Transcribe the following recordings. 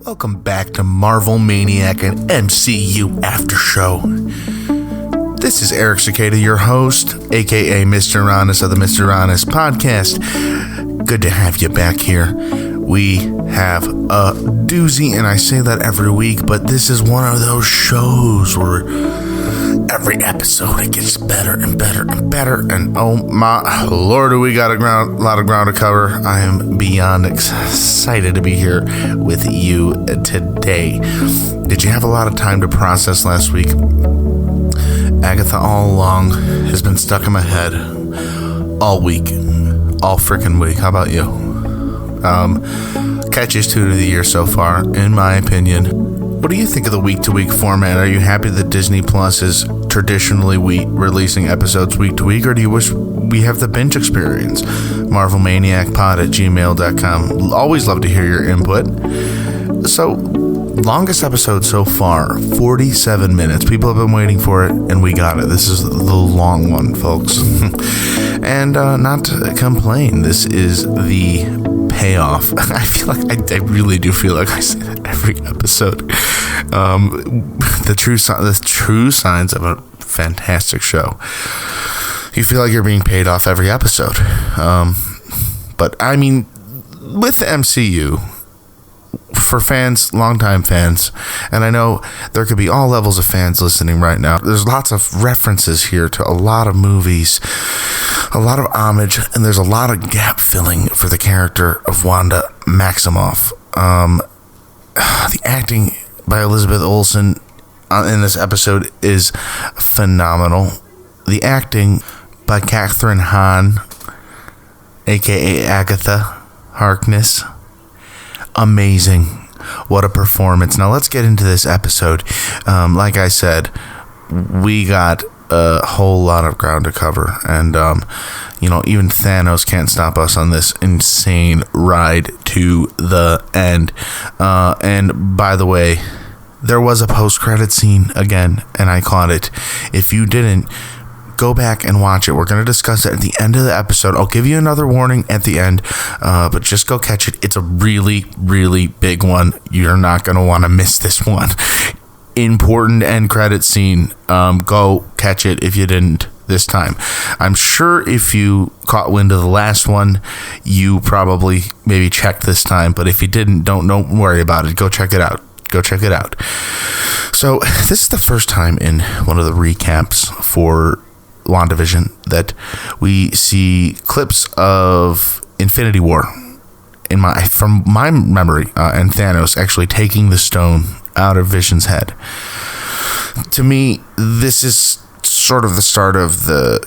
Welcome back to Marvel Maniac and MCU After Show. This is Eric Cicada, your host, aka Mr. Honest of the Mr. Honest podcast. Good to have you back here. We have a doozy, and I say that every week, but this is one of those shows where every episode it gets better and better and better, and oh my lord, we got a lot of ground to cover. I am beyond excited to be here with you today. Did you have a lot of time to process last week? Agatha all along has been stuck in my head all week, all freaking week. How about you? Catchiest tune of the year so far, in my opinion. What do you think of the week-to-week format? Are you happy that Disney Plus is traditionally releasing episodes week to week, or do you wish we have the binge experience? MarvelManiacPod@gmail.com. Always love to hear your input. So, longest episode so far, 47 minutes. People have been waiting for it, and we got it. This is the long one, folks. And not to complain, this is the payoff. I feel like I really do feel like I say that every episode. The true signs of a fantastic show. You feel like you're being paid off every episode. But I mean, with the MCU, for fans, longtime fans, and I know there could be all levels of fans listening right now. There's lots of references here to a lot of movies, a lot of homage, and there's a lot of gap filling for the character of Wanda Maximoff. The acting by Elizabeth Olsen in this episode is phenomenal. The acting by Catherine Hahn, aka Agatha Harkness, amazing. What a performance. Now let's get into this episode. Like I said, we got a whole lot of ground to cover, and even Thanos can't stop us on this insane ride to the end. And by the way, there was a post-credit scene again, and I caught it. If you didn't, go back and watch it. We're going to discuss it at the end of the episode. I'll give you another warning at the end, but just go catch it. It's a really, really big one. You're not going to want to miss this one. Important end credit scene. Go catch it if you didn't this time. I'm sure if you caught wind of the last one, you probably maybe checked this time, but if you didn't, don't worry about it. Go check it out. So this is the first time in one of the recaps for WandaVision that we see clips of Infinity War from my memory, and Thanos actually taking the stone out of Vision's head. To me, this is sort of the start of the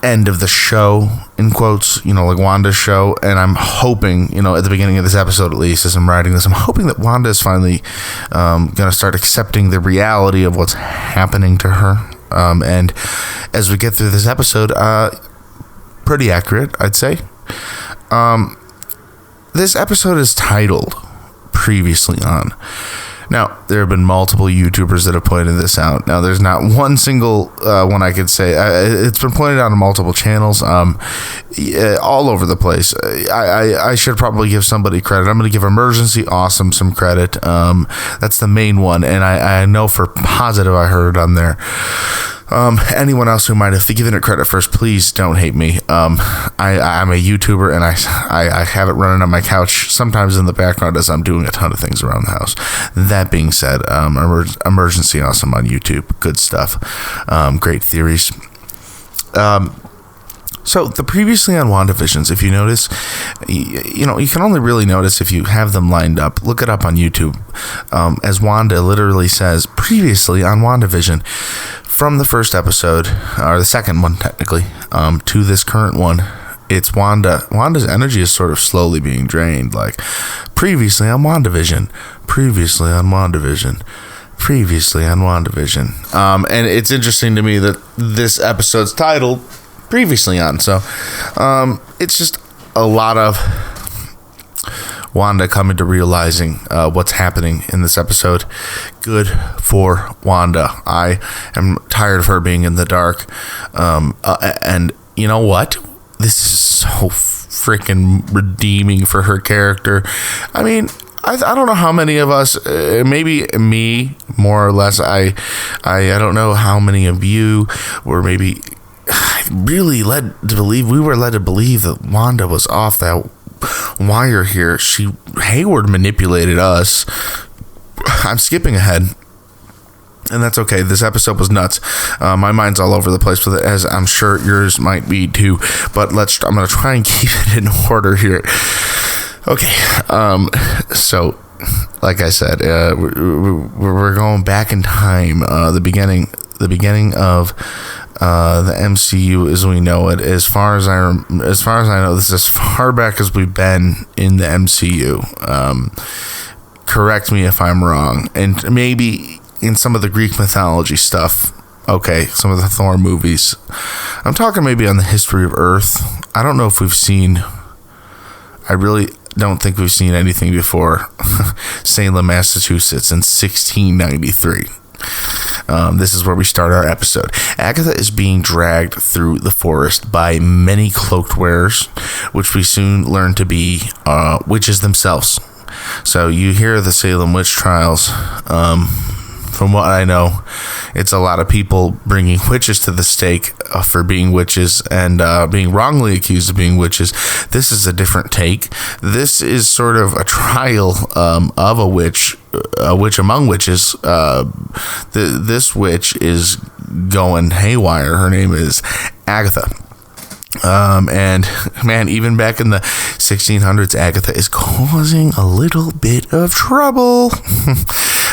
end of the show, in quotes, like Wanda's show, and I'm hoping, at the beginning of this episode at least, as I'm writing this, I'm hoping that Wanda is finally going to start accepting the reality of what's happening to her. And as we get through this episode, pretty accurate, I'd say. This episode is titled Previously On. Now, there have been multiple YouTubers that have pointed this out. Now, there's not one single one I could say. It's been pointed out on multiple channels, all over the place. I should probably give somebody credit. I'm going to give Emergency Awesome some credit. That's the main one, and I know for positive I heard it on there. Anyone else who might have given it credit first, please don't hate me. I'm a YouTuber, and I have it running on my couch sometimes in the background as I'm doing a ton of things around the house. That being said, Emergency Awesome on YouTube, good stuff, great theories. So the previously on WandaVisions, if you notice, you can only really notice if you have them lined up. Look it up on YouTube. As Wanda literally says, previously on WandaVision, from the first episode, or the second one technically, to this current one, it's Wanda. Wanda's energy is sort of slowly being drained. Like, previously on WandaVision, previously on WandaVision, previously on WandaVision. And it's interesting to me that this episode's titled Previously On. So it's just a lot of Wanda coming to realizing what's happening in this episode. Good for Wanda. I am tired of her being in the dark. And you know what? This is so freaking redeeming for her character. I mean, I don't know how many of us, maybe me more or less. I don't know how many of you were maybe really led to believe. We were led to believe that Wanda was off that wire here. Hayward manipulated us. I'm skipping ahead, and that's okay. This episode was nuts. My mind's all over the place with it, as I'm sure yours might be too. But I'm going to try and keep it in order here. Okay, so like I said, we're going back in time. The beginning of the MCU as we know it. As far as I know, this is as far back as we've been in the MCU. Correct me if I'm wrong, and maybe in some of the Greek mythology stuff. Okay, some of the Thor movies. I'm talking maybe on the history of Earth. I don't know if we've seen. I really don't think we've seen anything before Salem, Massachusetts in 1693. This is where we start our episode. Agatha is being dragged through the forest by many cloaked wearers, which we soon learn to be witches themselves. So you hear the Salem witch trials. From what I know, it's a lot of people bringing witches to the stake for being witches and being wrongly accused of being witches. This is a different take. This is sort of a trial of a witch among witches. This witch is going haywire. Her name is Agatha. And man, even back in the 1600s, Agatha is causing a little bit of trouble.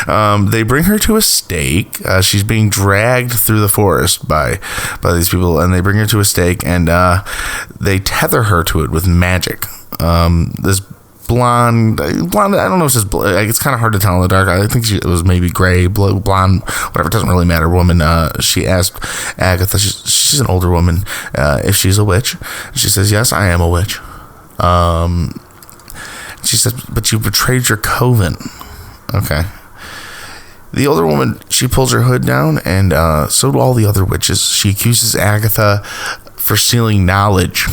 They bring her to a stake. She's being dragged through the forest by these people, and they bring her to a stake, and they tether her to it with magic. This blonde, I don't know if it's kind of hard to tell in the dark. I think it was maybe gray, blue, blonde, whatever, it doesn't really matter, woman. She asked Agatha, she's an older woman, if she's a witch. She says, yes, I am a witch. She says, but you betrayed your coven. Okay. The older woman, she pulls her hood down, and so do all the other witches. She accuses Agatha for stealing knowledge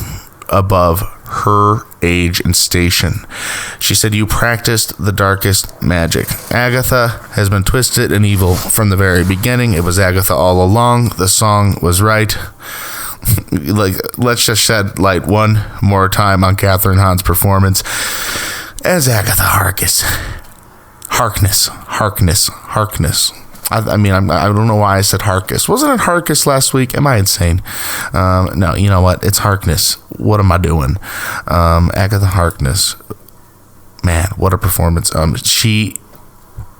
above her age and station. She said, you practiced the darkest magic. Agatha has been twisted and evil from the very beginning. It was Agatha all along. The song was right. Let's just shed light one more time on Catherine Hahn's performance as Agatha Harkness. I mean, I don't know why I said Harkness. Wasn't it Harkness last week? Am I insane? No, you know what? It's Harkness. What am I doing? Agatha Harkness. Man, what a performance. She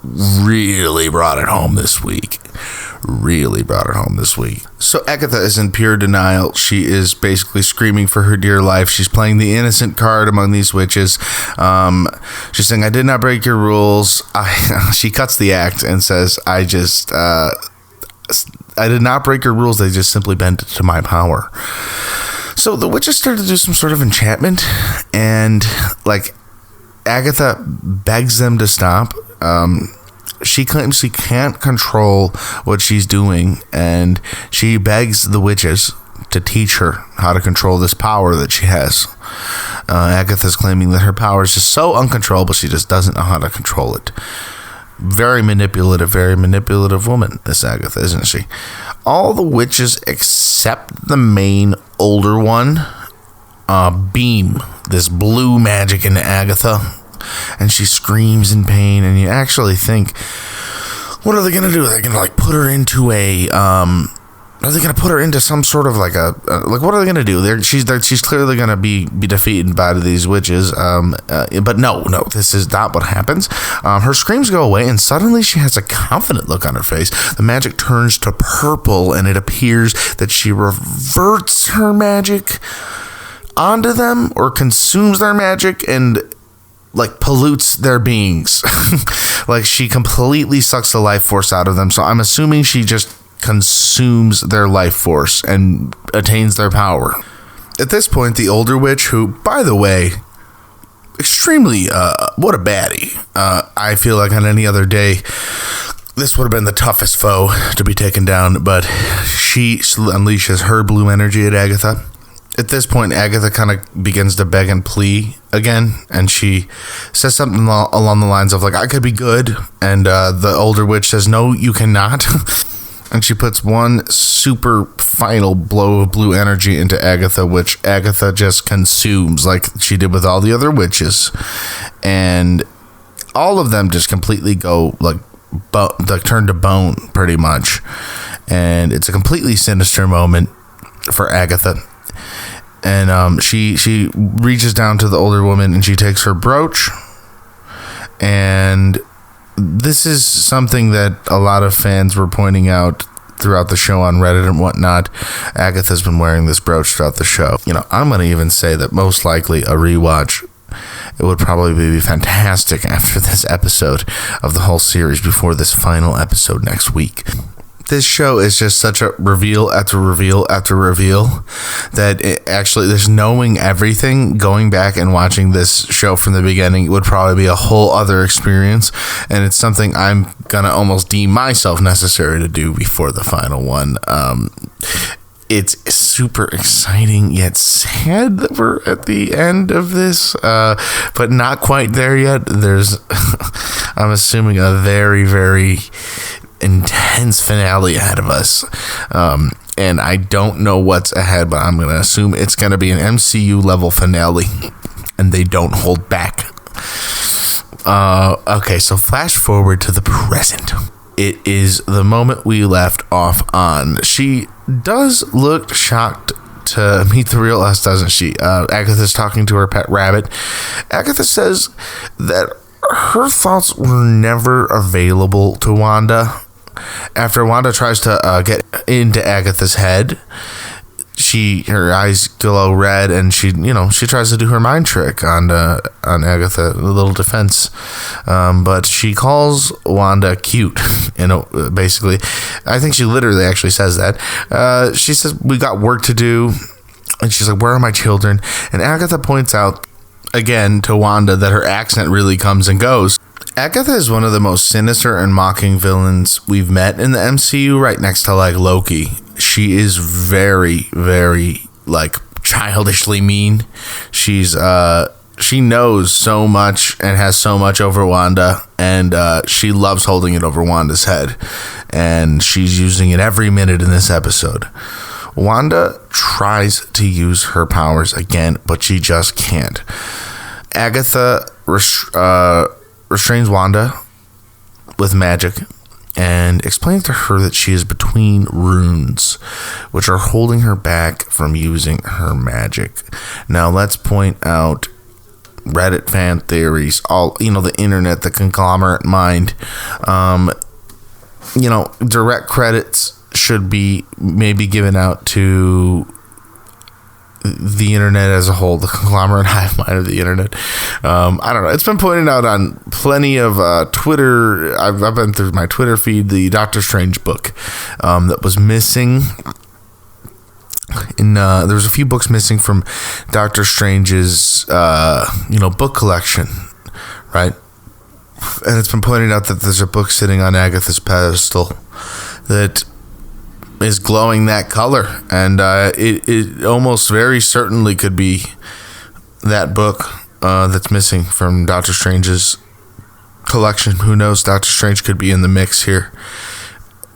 really brought it home this week. So Agatha is in pure denial. She is basically screaming for her dear life. She's playing the innocent card among these witches. She's saying, I did not break your rules. She cuts the act and says, I did not break your rules. They just simply bent to my power. So the witches started to do some sort of enchantment, and Agatha begs them to stop. She claims she can't control what she's doing, and she begs the witches to teach her how to control this power that she has. Agatha's claiming that her power is just so uncontrollable, she just doesn't know how to control it. Very manipulative woman, this Agatha, isn't she? All the witches except the main older one beam this blue magic into Agatha, and she screams in pain, and you actually think, what are they going to do? Are they going to put her into are they going to put her into some sort of what are they going to do? She's clearly going to be defeated by these witches. But no, this is not what happens. Her screams go away, and suddenly she has a confident look on her face. The magic turns to purple, and it appears that she reverts her magic onto them, or consumes their magic and pollutes their beings. She completely sucks the life force out of them. So I'm assuming she just consumes their life force and attains their power. At this point, the older witch, who, by the way, extremely, what a baddie. I feel like on any other day, this would have been the toughest foe to be taken down, but she unleashes her blue energy at Agatha. At this point, Agatha kind of begins to beg and plea again, and she says something along the lines of, like, I could be good, and the older witch says, no, you cannot, and she puts one super final blow of blue energy into Agatha, which Agatha just consumes, like she did with all the other witches, and all of them just completely go, like turn to bone, pretty much, and it's a completely sinister moment for Agatha. And she reaches down to the older woman and she takes her brooch. And this is something that a lot of fans were pointing out throughout the show on Reddit and whatnot. Agatha's been wearing this brooch throughout the show. You know, I'm going to even say that most likely a rewatch, it would probably be fantastic after this episode of the whole series before this final episode next week. This show is just such a reveal after reveal after reveal that it actually, there's knowing everything, going back and watching this show from the beginning would probably be a whole other experience, and it's something I'm gonna almost deem myself necessary to do before the final one. It's super exciting yet sad that we're at the end of this, but not quite there yet. There's I'm assuming a very, very intense finale ahead of us, and I don't know what's ahead, but I'm gonna assume it's gonna be an MCU level finale, and they don't hold back. Okay, so flash forward to the present. It is the moment we left off on. She does look shocked to meet the real us, doesn't she? Agatha's talking to her pet rabbit. Agatha says that her thoughts were never available to Wanda. After Wanda tries to get into Agatha's head, her eyes glow red, and she tries to do her mind trick on Agatha, a little defense, but she calls Wanda cute. Basically, I think she literally actually says that. She says, "We got work to do," and she's like, "Where are my children?" And Agatha points out again to Wanda that her accent really comes and goes. Agatha is one of the most sinister and mocking villains we've met in the MCU, right next to, like, Loki. She is very, very, like, childishly mean. She knows so much and has so much over Wanda, and she loves holding it over Wanda's head, and she's using it every minute in this episode. Wanda tries to use her powers again, but she just can't. Agatha restrains Wanda with magic and explains to her that she is between runes, which are holding her back from using her magic. Now, let's point out Reddit fan theories, all, the internet, the conglomerate mind. Direct credits should be maybe given out to the internet as a whole, the conglomerate hive mind of the internet. I don't know. It's been pointed out on plenty of Twitter. I've been through my Twitter feed, the Doctor Strange book that was missing. There was a few books missing from Doctor Strange's book collection, right? And it's been pointed out that there's a book sitting on Agatha's pedestal that is glowing that color, and it almost very certainly could be that book that's missing from Doctor Strange's collection. Who knows? Doctor Strange could be in the mix here.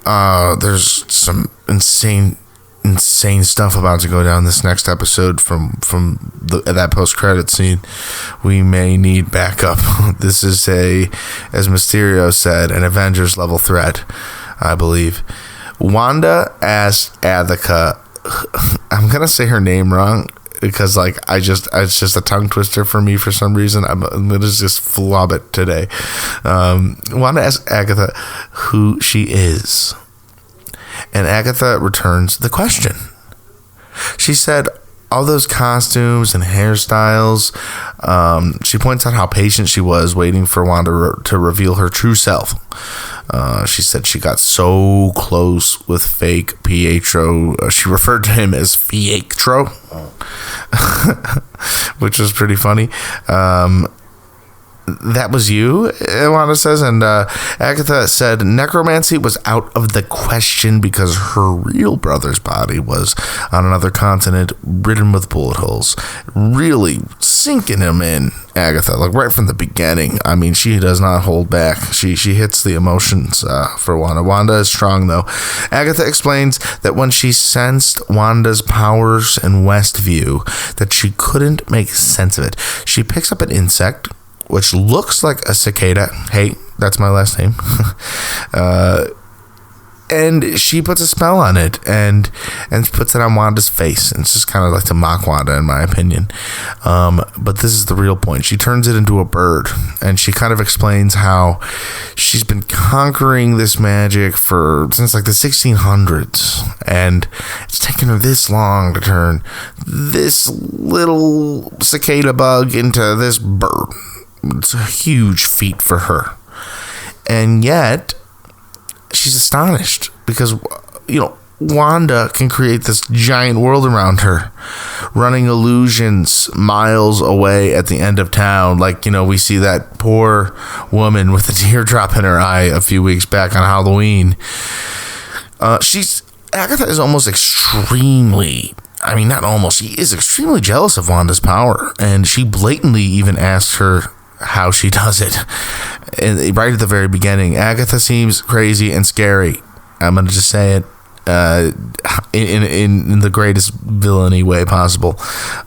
There's some insane stuff about to go down this next episode from that post-credit scene. We may need backup. This is as Mysterio said, an Avengers level threat, I believe. Wanda asked Agatha, I'm gonna say her name wrong because it's just a tongue twister for me for some reason. I'm gonna just flub it today. Wanda asked Agatha who she is, and Agatha returns the question. She said all those costumes and hairstyles. She points out how patient she was waiting for Wanda to reveal her true self. She said she got so close with fake Pietro. She referred to him as Fietro, which was pretty funny. that was you, Wanda says. And Agatha said necromancy was out of the question because her real brother's body was on another continent ridden with bullet holes. Really sinking him in, Agatha, like right from the beginning. I mean, she does not hold back. She hits the emotions for Wanda. Wanda is strong, though. Agatha explains that when she sensed Wanda's powers in Westview, that she couldn't make sense of it. She picks up an insect, which looks like a cicada. Hey, that's my last name. And she puts a spell on it and puts it on Wanda's face. And it's just kind of like to mock Wanda, in my opinion. But this is the real point. She turns it into a bird, and she kind of explains how she's been conquering this magic since like the 1600s. And it's taken her this long to turn this little cicada bug into this bird. It's a huge feat for her. And yet, she's astonished because, Wanda can create this giant world around her, running illusions miles away at the end of town. Like, we see that poor woman with a teardrop in her eye a few weeks back on Halloween. Agatha is almost extremely, she is extremely jealous of Wanda's power. And she blatantly even asks her how she does it. And right at the very beginning, Agatha seems crazy and scary. I'm going to just say it in the greatest villainy way possible.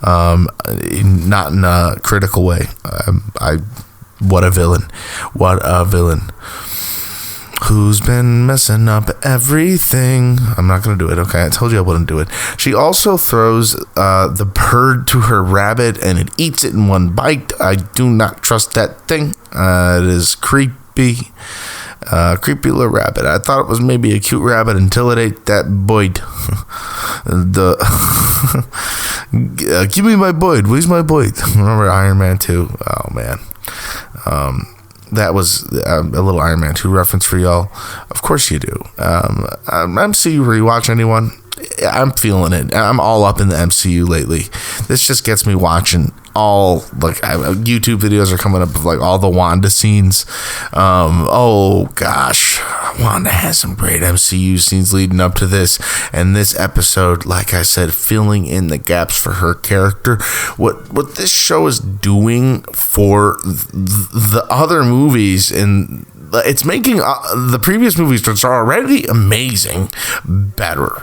Not in a critical way. What a villain. What a villain. Who's been messing up everything? I'm not going to do it. Okay, I told you I wouldn't do it. She also throws the bird to her rabbit, and it eats it in one bite. I do not trust that thing. It is creepy. Creepy little rabbit. I thought it was maybe a cute rabbit until it ate that Boyd. Give me my Boyd. Where's my Boyd? Remember Iron Man 2? Oh, man. That was a little Iron Man 2 reference for y'all. Of course you do. MCU rewatch anyone? I'm feeling it. I'm all up in the MCU lately. This just gets me watching all, YouTube videos are coming up of all the Wanda scenes. Oh gosh, Wanda has some great MCU scenes leading up to this, and this episode, like I said, filling in the gaps for her character. What this show is doing for the other movies, and it's making the previous movies, which are already amazing, better.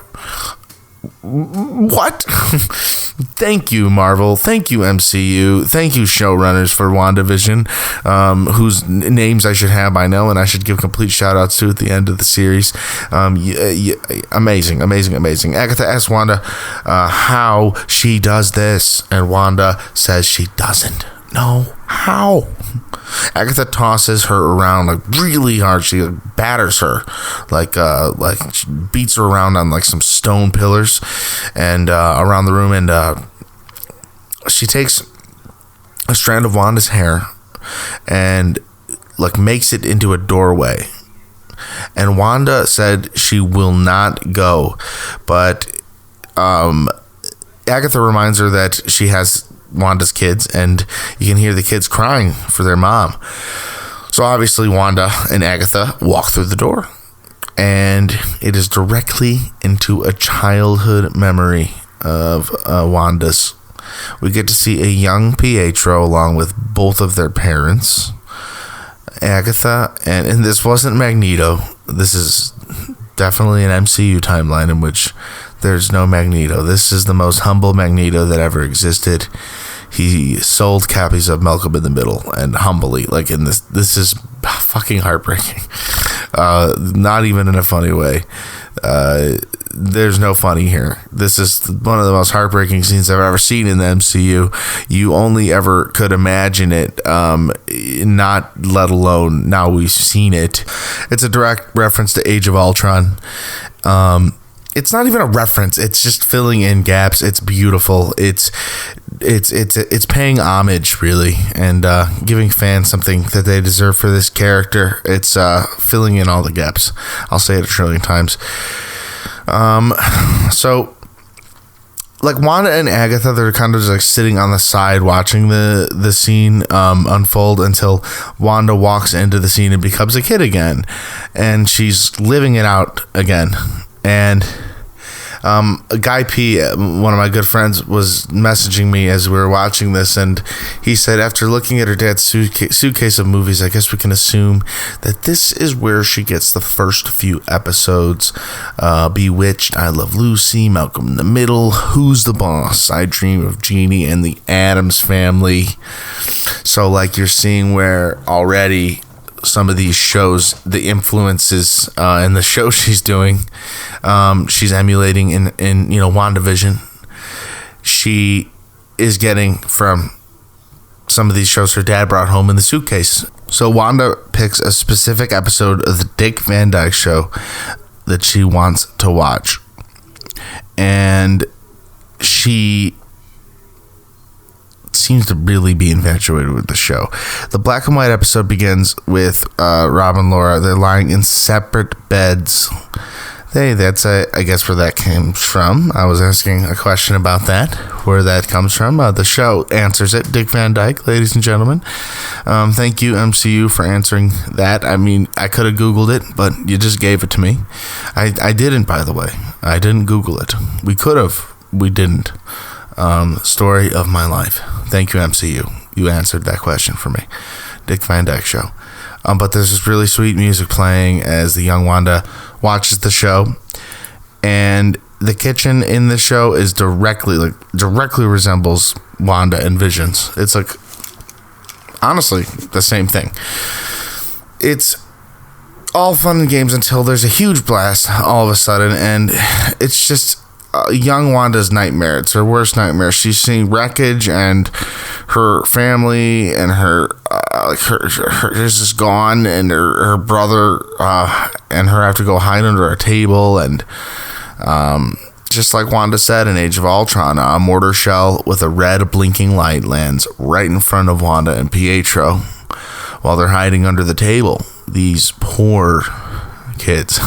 What? Thank you, Marvel. Thank you, MCU. Thank you, showrunners for WandaVision, whose names I should have by now, and I should give complete shout-outs to at the end of the series. Amazing. Agatha asks Wanda how she does this, and Wanda says she doesn't know how. Agatha tosses her around really hard. She batters her she beats her around on some stone pillars and around the room, and she takes a strand of Wanda's hair and makes it into a doorway. And Wanda said she will not go, but Agatha reminds her that she has Wanda's kids, and you can hear the kids crying for their mom. So obviously Wanda and Agatha walk through the door, and it is directly into a childhood memory of Wanda's. We get to see a young Pietro along with both of their parents, Agatha, and this wasn't Magneto. This is definitely an MCU timeline in which there's no Magneto. This is the most humble Magneto that ever existed. He sold copies of Malcolm in the Middle, and humbly, in this is fucking heartbreaking. Not even in a funny way. There's no funny here. This is one of the most heartbreaking scenes I've ever seen in the MCU. You only ever could imagine it, not let alone now we've seen it. It's a direct reference to Age of Ultron. It's not even a reference. It's just filling in gaps. It's beautiful. It's paying homage, really, and giving fans something that they deserve for this character. It's filling in all the gaps. I'll say it a trillion times. So like Wanda and Agatha, they're kind of just like sitting on the side watching the scene unfold until Wanda walks into the scene and becomes a kid again, and she's living it out again. And Guy P, one of my good friends, was messaging me as we were watching this, and he said, after looking at her dad's suitcase of movies, I guess we can assume that this is where she gets the first few episodes. Bewitched, I Love Lucy, Malcolm in the Middle, Who's the Boss, I Dream of Jeannie, and The Addams Family. So like you're seeing where already some of these shows, the influences in the show she's doing, she's emulating in WandaVision. She is getting from some of these shows her dad brought home in the suitcase. So Wanda picks a specific episode of the Dick Van Dyke Show that she wants to watch, and she seems to really be infatuated with the show. The black and white episode begins with Rob and Laura. They're lying in separate beds. That's I guess where that came from. I was asking a question about that, where that comes from. The show answers it. Dick Van Dyke, ladies and gentlemen. Thank you, MCU, for answering that. I mean, I could have Googled it, but you just gave it to me. I didn't, by the way. I didn't Google it. We could have. We didn't. Story of my life. Thank you, MCU. You answered that question for me. Dick Van Dyke Show. But there's this really sweet music playing as the young Wanda watches the show, and the kitchen in the show is directly resembles Wanda and Vision's. It's like honestly the same thing. It's all fun and games until there's a huge blast all of a sudden, and it's just young Wanda's nightmare. It's her worst nightmare. She's seeing wreckage, and her family and her is just gone, and her brother and her have to go hide under a table, and just like Wanda said in Age of Ultron, a mortar shell with a red blinking light lands right in front of Wanda and Pietro while they're hiding under the table. These poor kids.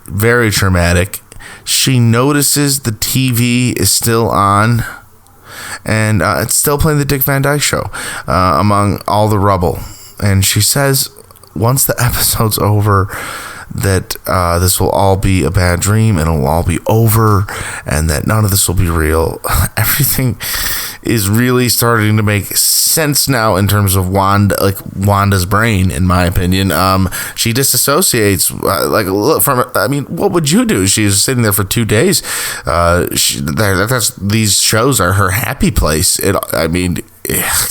Very traumatic. She notices the TV is still on, and it's still playing the Dick Van Dyke Show among all the rubble. And she says, once the episode's over, that this will all be a bad dream, and it'll all be over, and that none of this will be real. Everything is really starting to make sense now in terms of Wanda's brain, in my opinion. She disassociates from. I mean, what would you do? She's sitting there for 2 days. These shows are her happy place.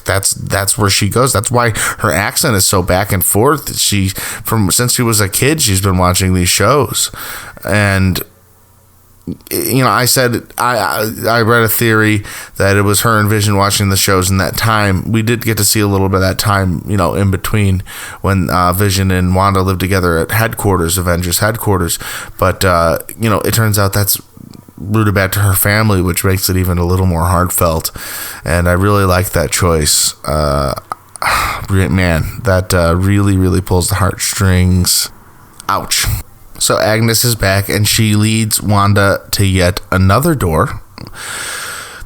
That's where she goes. That's why her accent is so back and forth. Since she was a kid, she's been watching these shows, and I said I read a theory that it was her and Vision watching the shows in that time. We did get to see a little bit of that time, in between when Vision and Wanda lived together at Avengers headquarters. But it turns out that's rooted back to her family, which makes it even a little more heartfelt, and I really like that choice. Man, that really, really pulls the heartstrings. Ouch. So Agnes is back, and she leads Wanda to yet another door.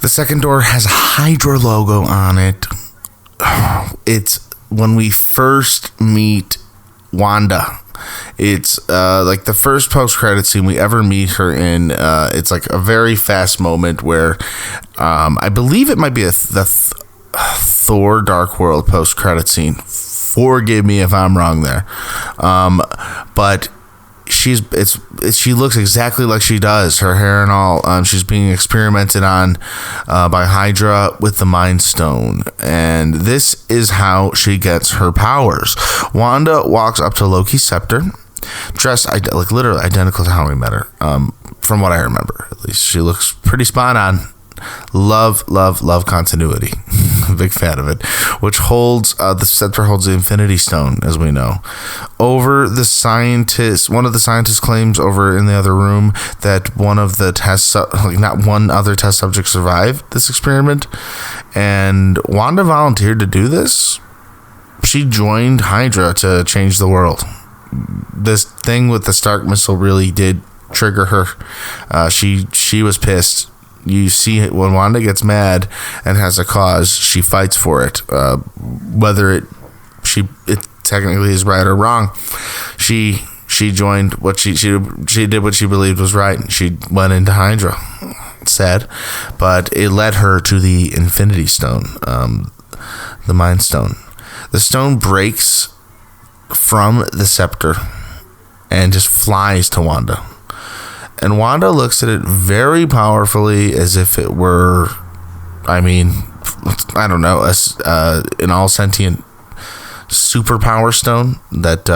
The second door has a Hydra logo on it. It's when we first meet Wanda. It's like the first post-credit scene we ever meet her in. It's like a very fast moment where I believe it might be the Thor Dark World post-credit scene. Forgive me if I'm wrong there. But she looks exactly like she does, her hair and all. She's being experimented on by Hydra with the Mind Stone, and this is how she gets her powers. Wanda walks up to Loki's scepter, dressed literally identical to how we met her, from what I remember. At least she looks pretty spot on. Love continuity. Big fan of it. Which holds the scepter holds the Infinity Stone, as we know. One of the scientists claims over in the other room that one of the not one other test subject survived this experiment, and Wanda volunteered to do this. She joined Hydra to change the world. This thing with the Stark missile really did trigger her. She was pissed. you see it when Wanda gets mad and has a cause, she fights for it, whether it technically is right or wrong. She joined what she did what she believed was right. She went into Hydra. Sad, but it led her to the Infinity Stone, the Mind Stone. The stone breaks from the scepter and just flies to Wanda. And Wanda looks at it very powerfully, as if it were, I don't know, an all sentient superpower stone that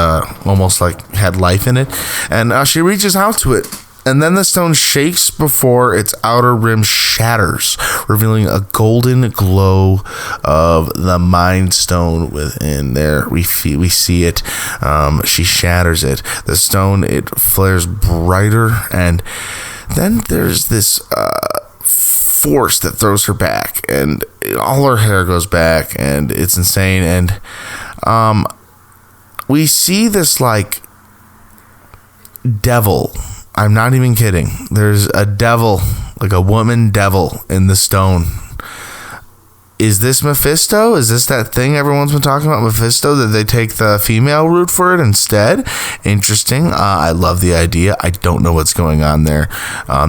almost like had life in it. And she reaches out to it, and then the stone shakes before its outer rim shatters, revealing a golden glow of the Mind Stone within. There we see it. She shatters it. The stone, it flares brighter, and then there's this force that throws her back, and all her hair goes back, and it's insane. And we see this like devil. I'm not even kidding. There's a devil, like a woman devil in the stone. Is this Mephisto? Is this that thing everyone's been talking about, Mephisto, that they take the female route for it instead? Interesting. I love the idea. I don't know what's going on there.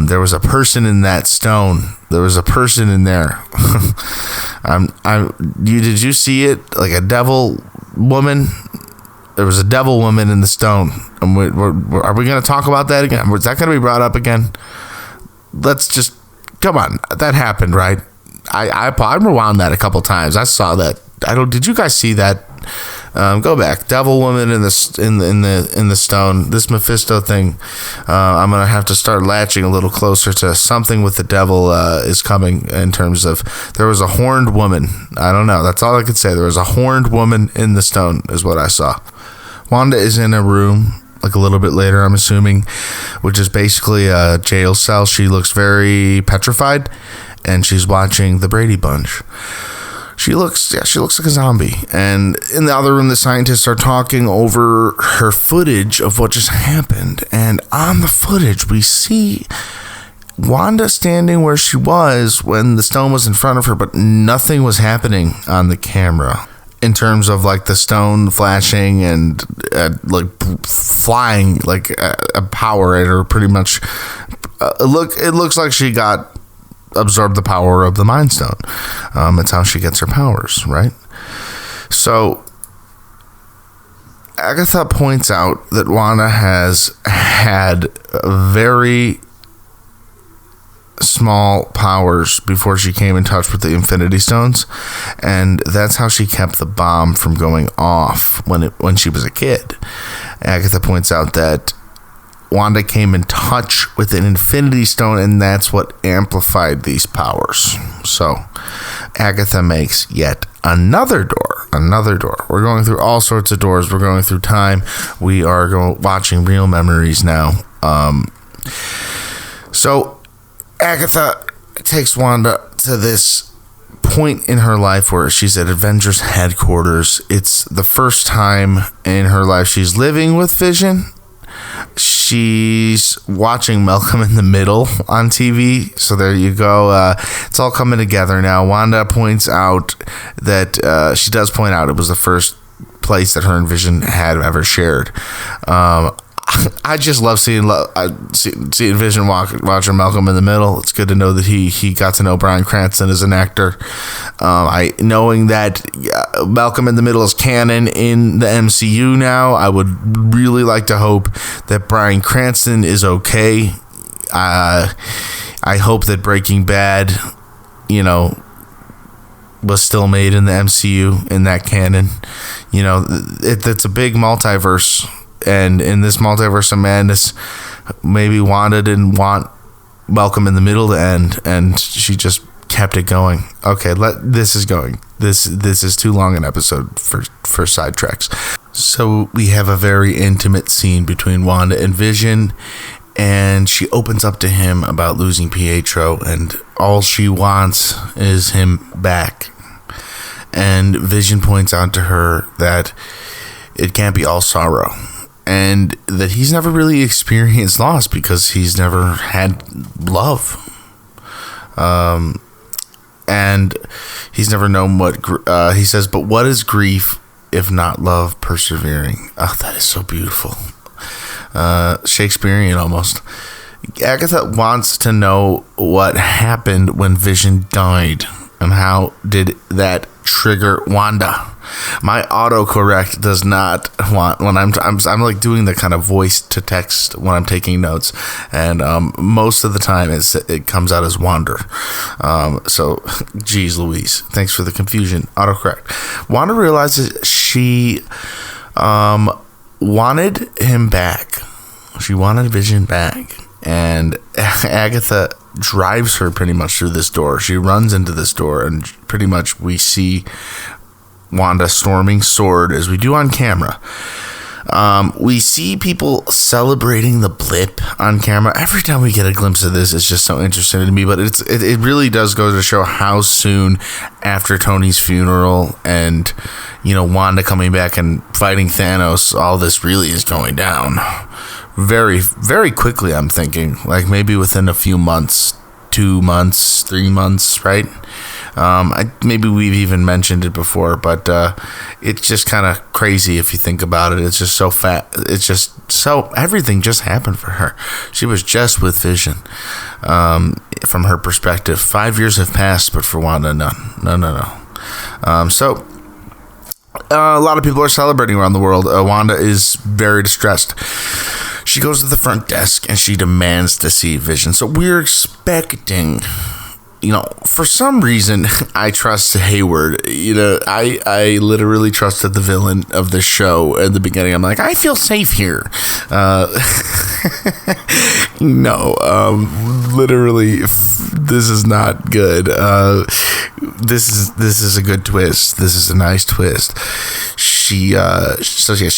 There was a person in that stone. There was a person in there. Did you see it? Like a devil woman? There was a devil woman in the stone. And are we going to talk about that again? Is that going to be brought up again? Let's just, come on. That happened, right? I rewound that a couple times. I saw that. Did you guys see that? Go back. Devil woman in the stone. This Mephisto thing. I'm gonna have to start latching a little closer to something with the devil is coming, in terms of there was a horned woman. I don't know. That's all I could say. There was a horned woman in the stone is what I saw. Wanda is in a room, like a little bit later, I'm assuming, which is basically a jail cell. She looks very petrified, and she's watching the Brady Bunch. She looks like a zombie. And in the other room, the scientists are talking over her footage of what just happened. And on the footage, we see Wanda standing where she was when the stone was in front of her, but nothing was happening on the camera in terms of like the stone flashing and like flying like a power at her. Pretty much, it looks like she absorbed the power of the Mind Stone. It's how she gets her powers, right? So Agatha points out that Wanda has had very small powers before she came in touch with the Infinity Stones, and that's how she kept the bomb from going off when she was a kid. Agatha points out that Wanda came in touch with an Infinity Stone, and that's what amplified these powers. So Agatha makes yet another door. We're going through all sorts of doors. We're going through time. We are watching real memories now. So Agatha takes Wanda to this point in her life where she's at Avengers headquarters. It's the first time in her life she's living with Vision. She's watching Malcolm in the Middle on TV. So there you go. It's all coming together now. Wanda points out that she does point out it was the first place that her and Vision had ever shared. I just love seeing Vision watching Malcolm in the Middle. It's good to know that he got to know Bryan Cranston as an actor. Knowing that Malcolm in the Middle is canon in the MCU now, I would really like to hope that Bryan Cranston is okay. I hope that Breaking Bad, was still made in the MCU in that canon. It's a big multiverse. And in this multiverse of madness, maybe Wanda didn't want Malcolm in the Middle to end, and she just kept it going. Okay, this is going. This is too long an episode for sidetracks. So we have a very intimate scene between Wanda and Vision, and she opens up to him about losing Pietro, and all she wants is him back. And Vision points out to her that it can't be all sorrow, and that he's never really experienced loss because he's never had love. And he's never known what, he says, but what is grief if not love persevering? Oh, that is so beautiful. Shakespearean almost. Agatha wants to know what happened when Vision died and how did that trigger Wanda. My autocorrect does not want when I'm like doing the kind of voice to text when I'm taking notes, and most of the time it comes out as Wander. So, geez Louise, thanks for the confusion. Autocorrect. Wanda realizes she wanted him back. She wanted Vision back. And Agatha drives her pretty much through this door. She runs into this door, and pretty much we see Wanda storming sword as we do on camera. We see people celebrating the blip on camera. Every time we get a glimpse of this, it's just so interesting to me. But it really does go to show how soon after Tony's funeral and, you know, Wanda coming back and fighting Thanos, all this really is going down. Very, very quickly, I'm thinking. Like maybe within a few months, 2 months, 3 months, right? Maybe we've even mentioned it before, but it's just kind of crazy if you think about it. It's just so fat. It's just so everything just happened for her. She was just with Vision. From her perspective, 5 years have passed, but for Wanda, none. So a lot of people are celebrating around the world. Wanda is very distressed. She goes to the front desk and she demands to see Vision. So we're expecting, you know, for some reason, I trust Hayward. You know, I literally trusted the villain of the show at the beginning. I'm like, I feel safe here. No, literally, this is not good. This is a good twist. This is a nice twist. She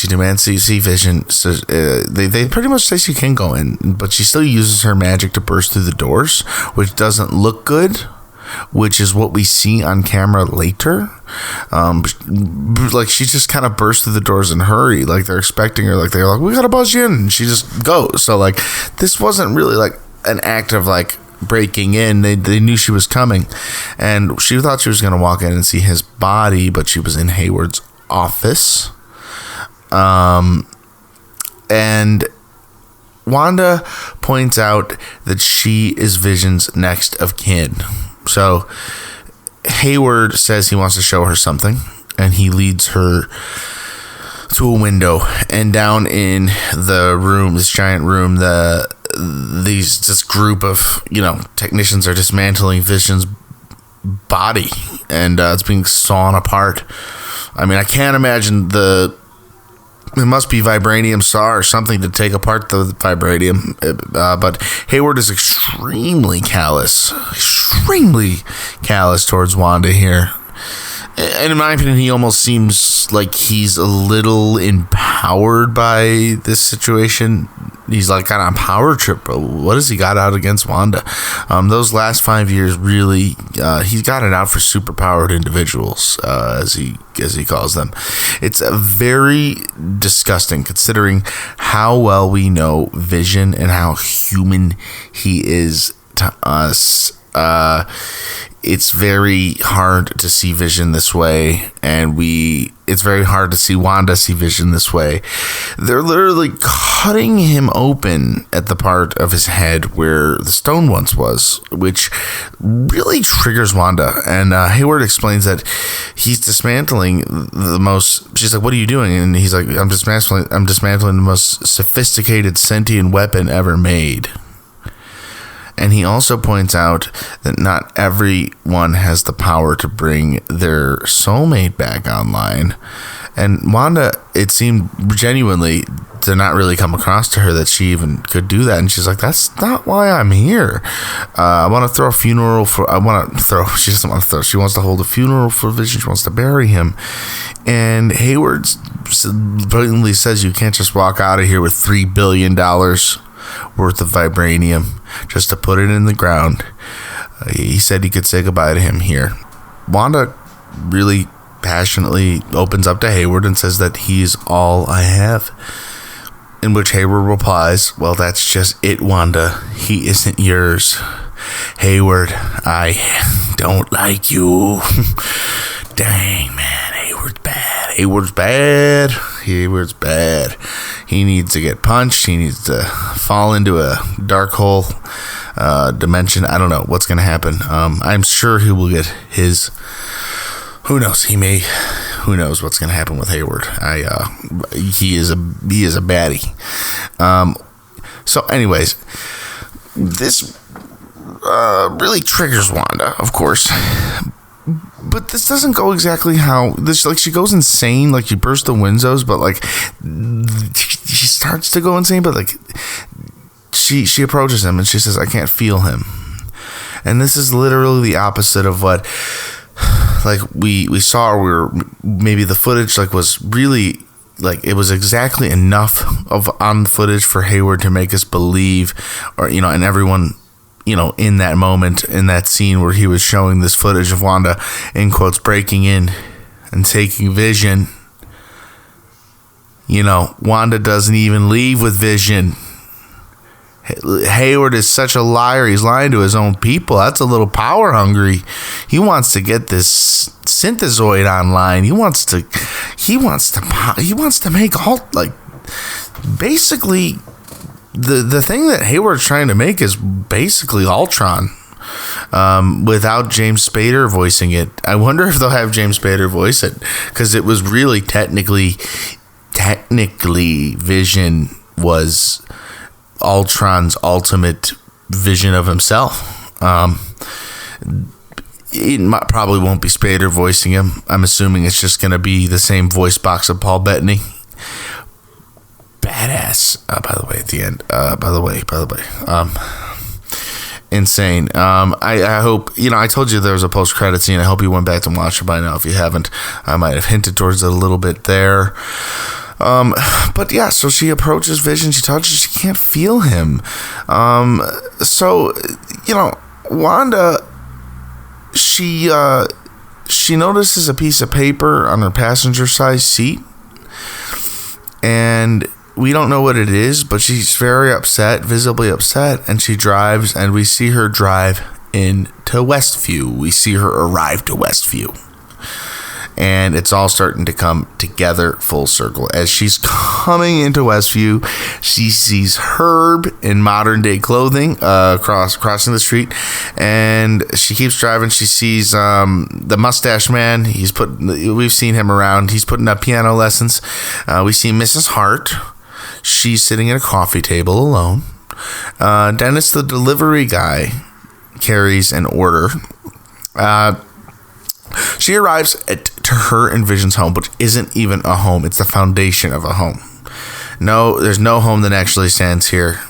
demands to see Vision. So they pretty much say she can go in, but she still uses her magic to burst through the doors, which doesn't look good, which is what we see on camera later. Like she just kind of bursts through the doors in a hurry, like they're expecting her, like they're like, we gotta buzz you in, and she just goes. So like this wasn't really like an act of like breaking in. They knew she was coming, and she thought she was gonna walk in and see his body, but she was in Hayward's office. And Wanda points out that she is Vision's next of kin. So Hayward says he wants to show her something, and he leads her to a window, and down in the room, this giant room, this group of, you know, technicians are dismantling Vision's body, and it's being sawn apart. I mean, I can't imagine it must be vibranium saw or something to take apart the vibranium. But Hayward is extremely callous towards Wanda here. And in my opinion, he almost seems like he's a little empowered by this situation. He's like kind of on a power trip, bro. What has he got out against Wanda? Those last 5 years, really, he's got it out for superpowered individuals, as he calls them. It's very disgusting considering how well we know Vision and how human he is to us. It's very hard to see Vision this way, and it's very hard to see Wanda see Vision this way. They're literally cutting him open at the part of his head where the stone once was, which really triggers Wanda. And Hayward explains that he's dismantling the most. She's like, "What are you doing?" And he's like, I'm dismantling the most sophisticated sentient weapon ever made." And he also points out that not everyone has the power to bring their soulmate back online. And Wanda, it seemed genuinely to not really come across to her that she even could do that. And she's like, that's not why I'm here. I want to throw a funeral for... She doesn't want to throw. She wants to hold a funeral for Vision. She wants to bury him. And Hayward blatantly says you can't just walk out of here with $3 billion worth of vibranium just to put it in the ground. He said he could say goodbye to him here. Wanda really passionately opens up to Hayward and says that he's all I have. In which Hayward replies, well, that's just it, Wanda. He isn't yours. Hayward, I don't like you. Dang, man, Hayward's bad. He needs to get punched. He needs to fall into a dark hole dimension. I don't know what's going to happen. I'm sure he will get his... Who knows? Who knows what's going to happen with Hayward? He is a baddie. So, anyways, this really triggers Wanda, of course. But this doesn't go exactly how this. Like, she goes insane. Like, she bursts the windows, but like she starts to go insane. But like she approaches him and she says, "I can't feel him." And this is literally the opposite of what like we saw. Where maybe the footage like was really like it was exactly enough of on the footage for Hayward to make us believe, or and everyone. In that moment, in that scene where he was showing this footage of Wanda, in quotes, breaking in and taking Vision, Wanda doesn't even leave with Vision. Hayward is such a liar. He's lying to his own people. That's a little power hungry. He wants to get this synthezoid online. He wants to make all, like, basically... The thing that Hayward's trying to make is basically Ultron, without James Spader voicing it. I wonder if they'll have James Spader voice it, because it was really technically Vision was Ultron's ultimate vision of himself. It probably won't be Spader voicing him. I'm assuming it's just going to be the same voice box of Paul Bettany. Badass. By the way, at the end. Insane. I hope, I told you there was a post-credit scene. I hope you went back and watched it by now. If you haven't, I might have hinted towards it a little bit there. But yeah, so she approaches Vision. She touches. She can't feel him. So, Wanda, she notices a piece of paper on her passenger side seat, and we don't know what it is, but she's very upset, visibly upset, and she drives, and we see her drive into Westview. We see her arrive to Westview. And it's all starting to come together full circle. As she's coming into Westview, she sees Herb in modern day clothing crossing the street, and she keeps driving. She sees the mustache man. We've seen him around. He's putting up piano lessons. We see Mrs. Hart. She's sitting at a coffee table alone. Dennis, the delivery guy, carries an order. She arrives to her and Vision's home, which isn't even a home. It's the foundation of a home. No, there's no home that actually stands here.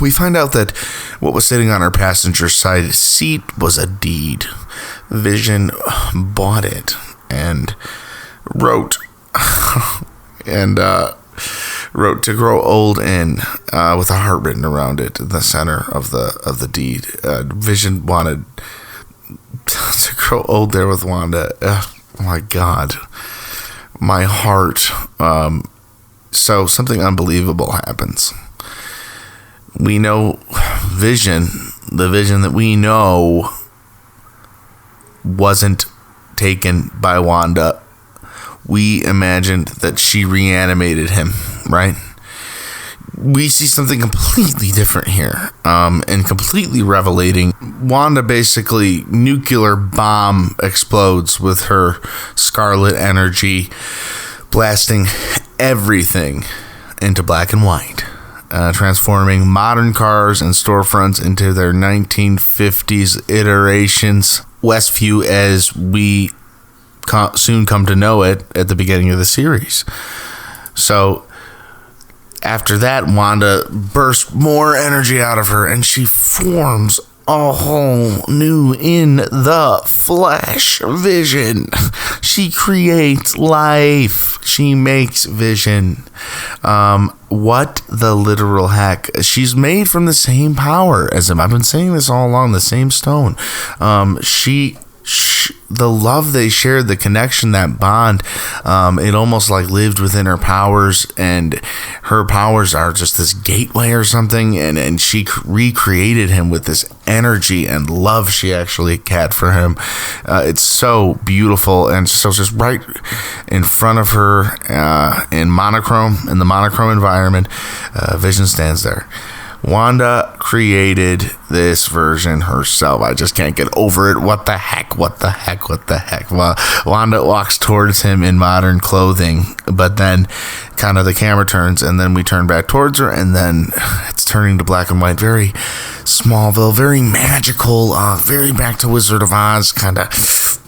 We find out that what was sitting on her passenger side seat was a deed. Vision bought it and wrote to grow old in, with a heart written around it in the center of the deed. Vision wanted to grow old there with Wanda. Oh my God, my heart. So something unbelievable happens. We know Vision, the Vision that we know wasn't taken by Wanda. We imagined that she reanimated him, right? We see something completely different here, and completely revelating. Wanda basically, nuclear bomb explodes with her scarlet energy, blasting everything into black and white, transforming modern cars and storefronts into their 1950s iterations. Westview, as we soon come to know it at the beginning of the series. So after that, Wanda bursts more energy out of her, and she forms a whole new in the flesh Vision. She creates life. She makes Vision. What the literal heck? She's made from the same power as him. I've been saying this all along, the same stone. She the love they shared, the connection, that bond, it almost like lived within her powers, and her powers are just this gateway or something, and she recreated him with this energy and love she actually had for him. It's so beautiful, and so just right in front of her in the monochrome environment, Vision stands there. Wanda created this version herself. I just can't get over it. What the heck? Well, Wanda walks towards him in modern clothing, but then kind of the camera turns, and then we turn back towards her, and then it's turning to black and white. Very Smallville, very magical, very back to Wizard of Oz, kind of,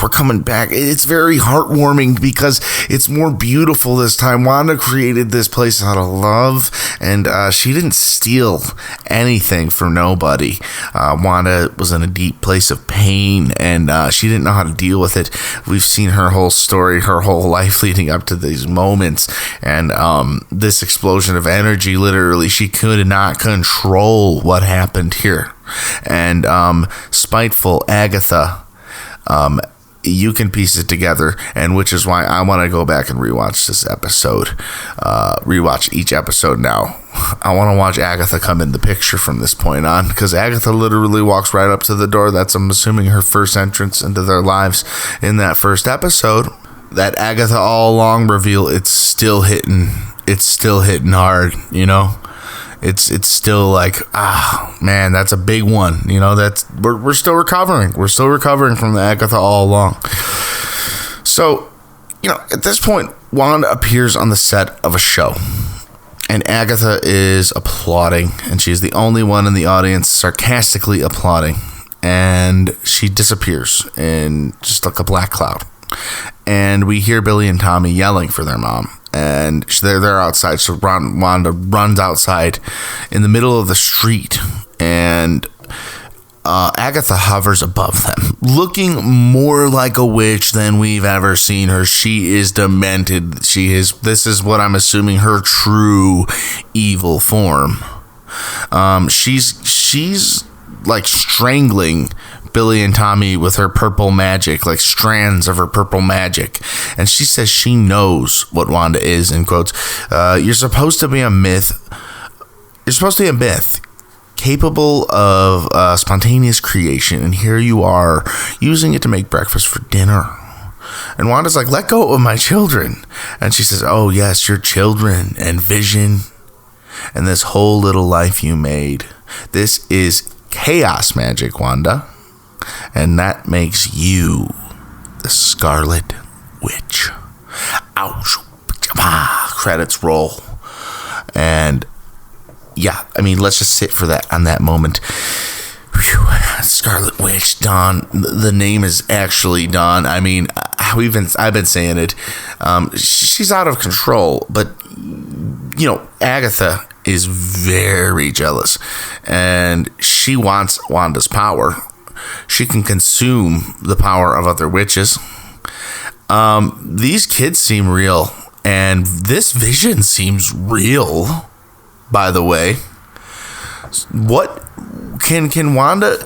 we're coming back. It's very heartwarming because it's more beautiful this time. Wanda created this place out of love, and she didn't steal anything from nobody. Wanda was in a deep place of pain, and she didn't know how to deal with it. We've seen her whole story, her whole life leading up to these moments, and this explosion of energy, literally, she could not control what happened here. And spiteful Agatha, you can piece it together, and which is why I want to go back and rewatch this episode, rewatch each episode now. I want to watch Agatha come in the picture from this point on, because Agatha literally walks right up to the door. That's, I'm assuming, her first entrance into their lives in that first episode. That Agatha all along reveal, it's still hitting hard, It's still like, man, that's a big one. That's we're still recovering. We're still recovering from the Agatha all along. So, at this point, Wanda appears on the set of a show, and Agatha is applauding, and she's the only one in the audience sarcastically applauding, and she disappears in just like a black cloud. And we hear Billy and Tommy yelling for their mom. And they're outside, so Wanda runs outside in the middle of the street, and Agatha hovers above them, looking more like a witch than we've ever seen her. She is demented. This is what I'm assuming her true evil form. She's like strangling Billy and Tommy with her purple magic, like strands of her purple magic. And she says she knows what Wanda is, in quotes. You're supposed to be a myth. You're supposed to be a myth capable of spontaneous creation. And here you are using it to make breakfast for dinner. And Wanda's like, let go of my children. And she says, oh, yes, your children and Vision and this whole little life you made. This is chaos magic, Wanda. And that makes you the Scarlet Witch. Ouch. Credits roll. And yeah, let's just sit for that on that moment. Whew. Scarlet Witch, Dawn. The name is actually Dawn. I've been saying it. She's out of control, but Agatha is very jealous, and she wants Wanda's power. She can consume the power of other witches. These kids seem real, and this Vision seems real, by the way. What can Wanda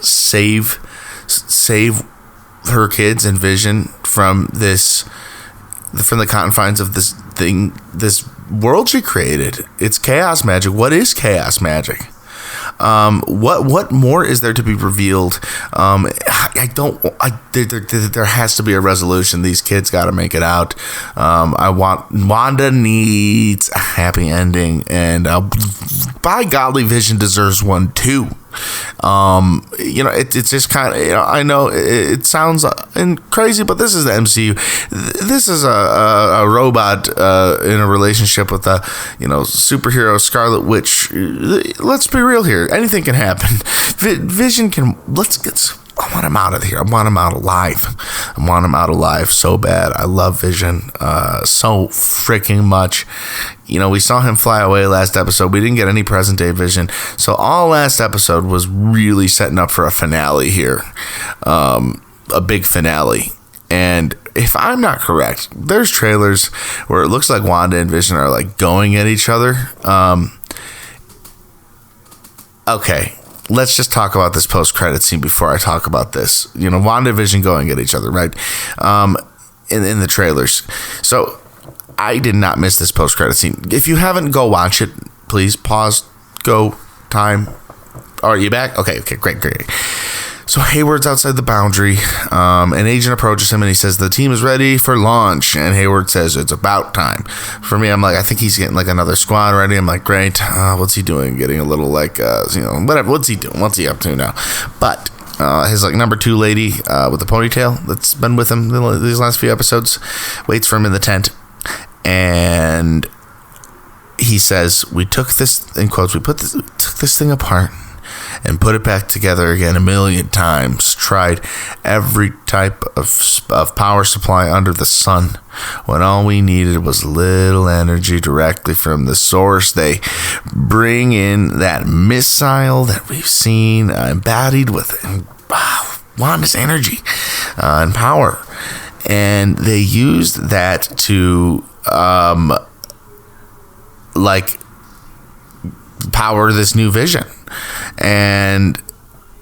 save her kids and Vision from the confines of this world she created? It's chaos magic. What is chaos magic? What more is there to be revealed? There has to be a resolution. These kids got to make it out. Wanda needs a happy ending, and by golly, Vision deserves one too. It's just kind of, I know it sounds crazy, but this is the MCU. This is a robot in a relationship with a superhero Scarlet Witch. Let's be real here. Anything can happen. Vision can. I want him out of here. I want him out alive. I want him out alive so bad. I love Vision so freaking much. We saw him fly away last episode. We didn't get any present day Vision. So all last episode was really setting up for a finale here. A big finale. And if I'm not correct, there's trailers where it looks like Wanda and Vision are like going at each other. Okay. let's just talk about this post-credit scene before I talk about this. WandaVision going at each other, right? In the trailers. So I did not miss this post-credit scene. If you haven't, go watch it. Please pause, go, time. Are you back? Okay, great. So Hayward's outside the boundary. An agent approaches him and he says, the team is ready for launch. And Hayward says, it's about time. For me, I'm like, I think he's getting like another squad ready. I'm like, great. What's he doing? Getting a little like, whatever. What's he doing? What's he up to now? But his like number 2 lady with the ponytail that's been with him these last few episodes waits for him in the tent. And he says, we took this, in quotes, took this thing apart and put it back together again 1,000,000 times. Tried every type of power supply under the sun, when all we needed was little energy directly from the source. They bring in that missile that we've seen embodied with Wanda's energy and power. And they used that to power this new vision. And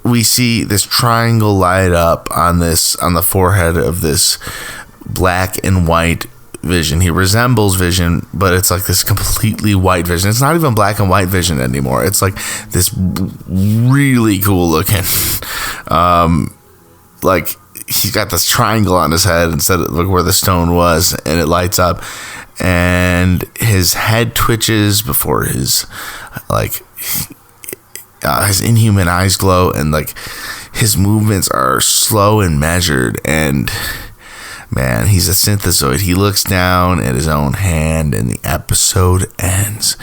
we see this triangle light up on the forehead of this black and white Vision. He resembles Vision, but it's like this completely white Vision. It's not even black and white Vision anymore. It's like this really cool looking like he's got this triangle on his head instead of look where the stone was, and it lights up, and his head twitches before his inhuman eyes glow, and like his movements are slow and measured, and man, he's a synthezoid. He looks down at his own hand and the episode ends.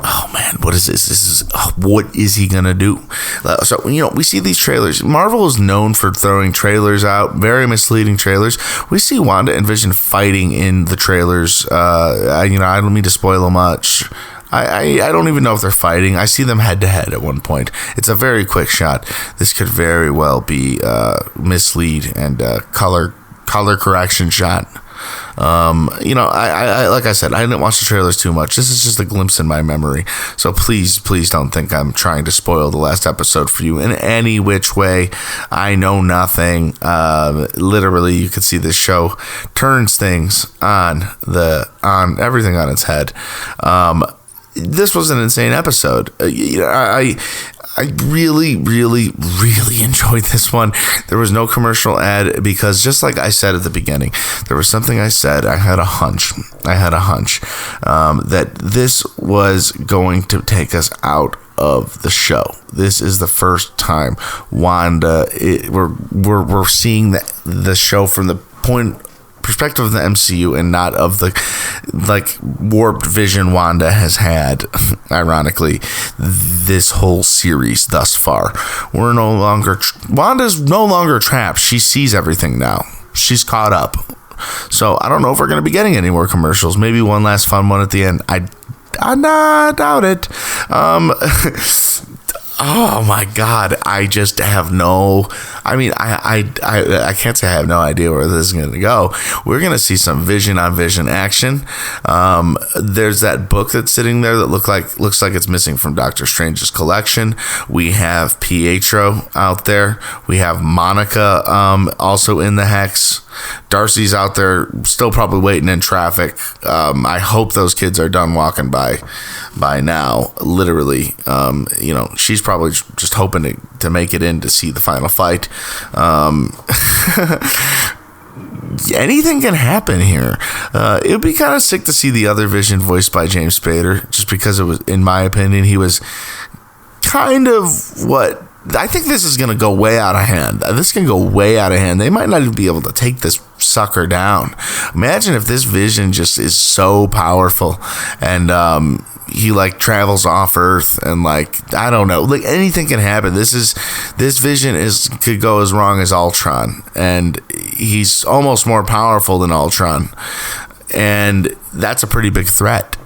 Oh man, what is this? What is he gonna do? So, we see these trailers. Marvel is known for throwing trailers out, very misleading trailers. We see Wanda and Vision fighting in the trailers. I don't mean to spoil them much. I don't even know if they're fighting. I see them head to head at one point. It's a very quick shot. This could very well be mislead and color correction shot. I like I said, I didn't watch the trailers too much. This is just a glimpse in my memory. So please don't think I'm trying to spoil the last episode for you in any which way. I know nothing. Literally, you can see this show turns things on everything on its head. This was an insane episode. I really, really, really enjoyed this one. There was no commercial ad because, just like I said at the beginning, there was something I said. I had a hunch that this was going to take us out of the show. This is the first time Wanda. We're seeing the show from the perspective of the MCU and not of the warped vision Wanda has had, ironically, this whole series thus far. Wanda's no longer trapped. She sees everything now. She's caught up. So I don't know if we're going to be getting any more commercials. Maybe one last fun one at the end. I doubt it. Oh my God! I just have no. I mean, I can't say I have no idea where this is going to go. We're going to see some vision on vision action. There's that book that's sitting there that looks like it's missing from Doctor Strange's collection. We have Pietro out there. We have Monica also in the hex. Darcy's out there still probably waiting in traffic. I hope those kids are done walking by now. Literally, she's probably just hoping to make it in to see the final fight. Anything can happen here. It would be kind of sick to see the other Vision voiced by James Spader, just because it was, in my opinion, he was kind of what. I think this is going to go way out of hand. This can go way out of hand. They might not even be able to take this sucker down. Imagine if this Vision just is so powerful and he travels off Earth and I don't know. Anything can happen. This Vision could go as wrong as Ultron, and he's almost more powerful than Ultron, and that's a pretty big threat.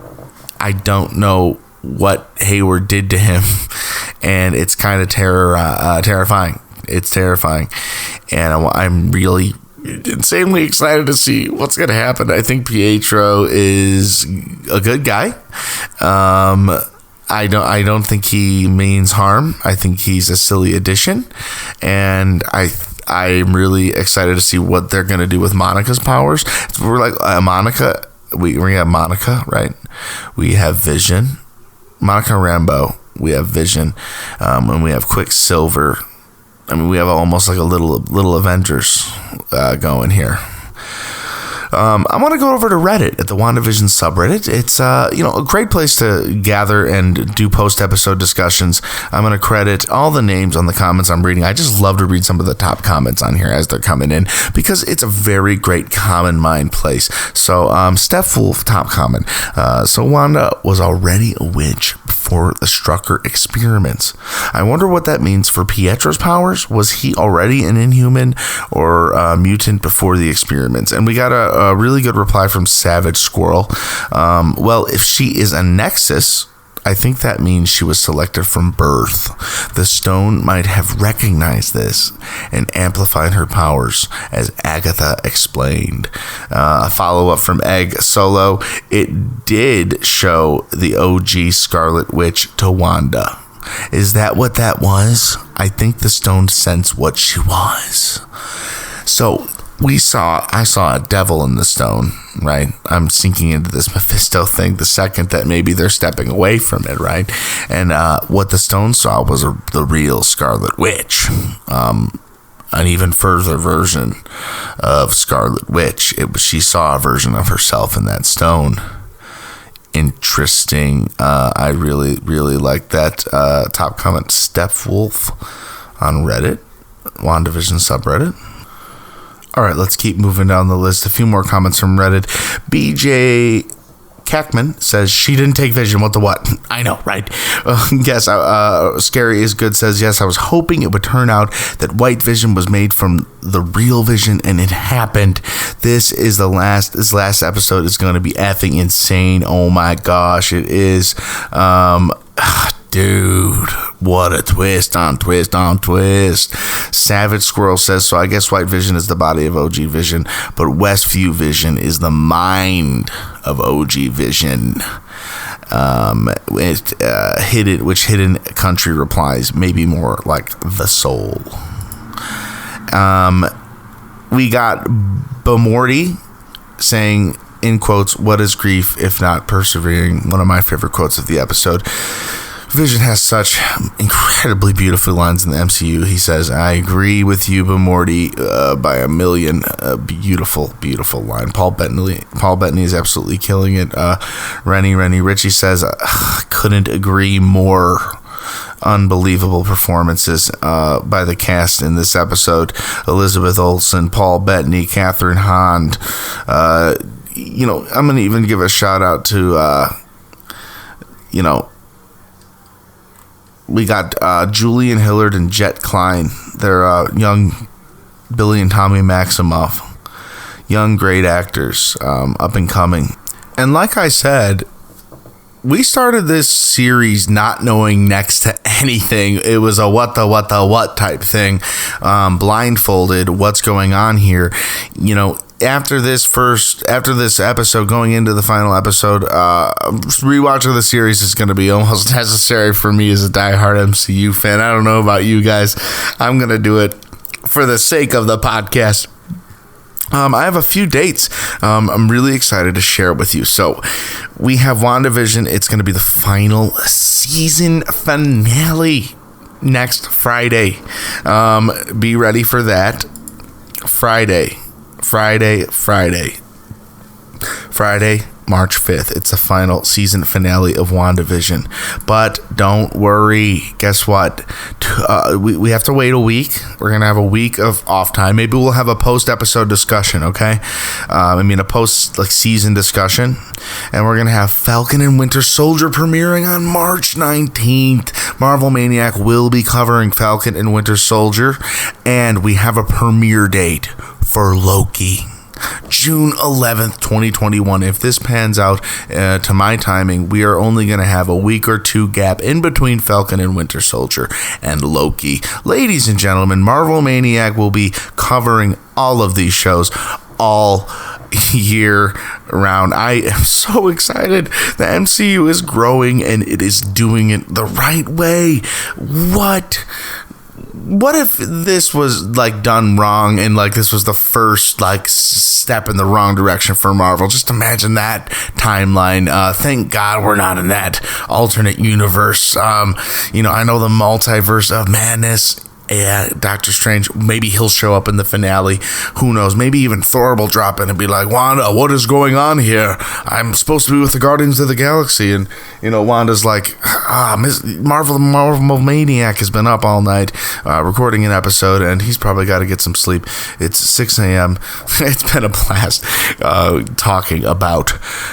I don't know what Hayward did to him, and it's kind of terrifying. It's terrifying, and I'm really insanely excited to see what's going to happen. I think Pietro is a good guy. I don't think he means harm. I think he's a silly addition, and I'm really excited to see what they're going to do with Monica's powers. We're like Monica. We have Monica, right? We have Vision, Monica Rambeau. We have Vision, and we have Quicksilver. I mean, we have almost like a little Avengers going here. I want to go over to Reddit at the WandaVision subreddit. It's a great place to gather and do post-episode discussions. I'm going to credit all the names on the comments I'm reading. I just love to read some of the top comments on here as they're coming in because it's a very great common mind place. So, Steph Wolf, top comment. So Wanda was already a witch before the Strucker experiments. I wonder what that means for Pietro's powers. Was he already an Inhuman or a mutant before the experiments? And we got a really good reply from Savage Squirrel. Well, if she is a Nexus, I think that means she was selected from birth. The stone might have recognized this and amplified her powers, as Agatha explained. A follow-up from Egg Solo. It did show the OG Scarlet Witch to Wanda. Is that what that was? I think the stone sensed what she was. So I saw a devil in the stone, right? I'm sinking into this Mephisto thing the second that maybe they're stepping away from it, right? And what the stone saw was the real Scarlet Witch, an even further version of Scarlet Witch. She saw a version of herself in that stone. Interesting. I really, really like that top comment. Steph Wolf on Reddit, WandaVision subreddit. All right, let's keep moving down the list. A few more comments from Reddit. BJ Kackman says, she didn't take Vision. What the what? I know, right? Yes, Scary is Good says, yes, I was hoping it would turn out that White Vision was made from the real Vision, and it happened. This last episode is going to be effing insane. Oh my gosh, it is. Dude, what a twist on twist on twist. Savage Squirrel says, so I guess White Vision is the body of OG Vision, but Westview Vision is the mind of OG Vision. Which Hidden Country replies, maybe more like the soul. We got Bamorty saying, in quotes, what is grief if not persevering? One of my favorite quotes of the episode. Vision has such incredibly beautiful lines in the MCU. He says, I agree with you, Bamorty, by a million. Beautiful, beautiful line. Paul Bettany is absolutely killing it. Rennie Ritchie says, couldn't agree more. Unbelievable performances by the cast in this episode. Elizabeth Olsen, Paul Bettany, Catherine Hahn. I'm going to even give a shout out to, we got Julian Hillard and Jet Klein. They're young Billy and Tommy Maximoff. Young, great actors, up and coming. And like I said, we started this series not knowing next to anything. It was a what type thing. Blindfolded, what's going on here? After this episode, going into the final episode, rewatching the series is going to be almost necessary for me as a diehard MCU fan. I don't know about you guys. I'm going to do it for the sake of the podcast. I have a few dates I'm really excited to share with you. So we have WandaVision. It's going to be the final season finale next Friday. Be ready for that. Friday, March 5th. It's the final season finale of WandaVision. But don't worry. Guess what? We have to wait a week. We're going to have a week of off time. Maybe we'll have a post-episode discussion, okay? A post-season discussion. And we're going to have Falcon and Winter Soldier premiering on March 19th. Marvel Maniac will be covering Falcon and Winter Soldier. And we have a premiere date for Loki. June 11th, 2021. If this pans out to my timing, we are only going to have a week or two gap in between Falcon and Winter Soldier and Loki. Ladies and gentlemen, Marvel Maniac will be covering all of these shows all year round. I am so excited. The MCU is growing and it is doing it the right way. What if this was like done wrong and like this was the first like step in the wrong direction for Marvel? Just imagine that timeline. Thank God we're not in that alternate universe. I know the multiverse of madness. Yeah, Doctor Strange, maybe he'll show up in the finale. Who knows? Maybe even Thor will drop in and be like, Wanda, what is going on here? I'm supposed to be with the Guardians of the Galaxy. And, Wanda's like, Marvel Maniac has been up all night recording an episode, and he's probably got to get some sleep. It's 6 a.m. It's been a blast talking about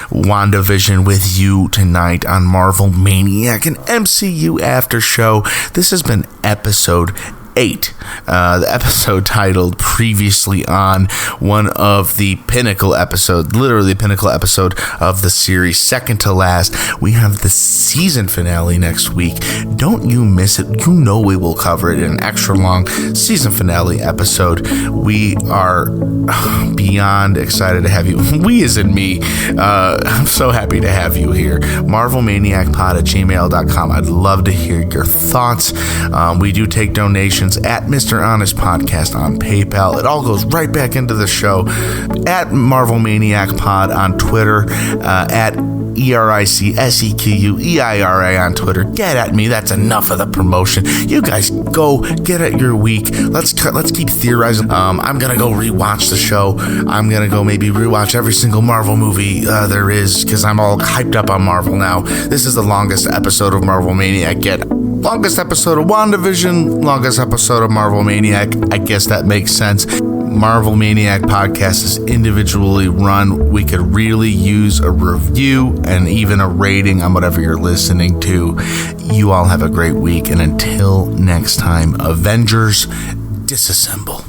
WandaVision with you tonight on Marvel Maniac, an MCU after show. This has been episode 8, the episode titled Previously On, one of the pinnacle episodes, literally the pinnacle episode of the series, second to last. We have the season finale next week. Don't you miss it. We will cover it in an extra long season finale episode. We are beyond excited to have you. We as in me. I'm so happy to have you here. MarvelManiacPod@gmail.com. I'd love to hear your thoughts. We do take donations at Mr. Honest Podcast on PayPal. It all goes right back into the show. At Marvel Maniac Pod on Twitter, at ERICSEQUEIRA on Twitter. Get at me. That's enough of the promotion. You guys go get at your week. Let's keep theorizing. I'm gonna go rewatch the show. I'm gonna go maybe rewatch every single Marvel movie there is, because I'm all hyped up on Marvel now. This is the longest episode of Marvel Maniac yet. Longest episode of WandaVision, longest episode of Marvel Maniac. I guess that makes sense. Marvel Maniac Podcast is individually run. We could really use a review and even a rating on whatever you're listening to. You all have a great week, and until next time, Avengers, disassemble.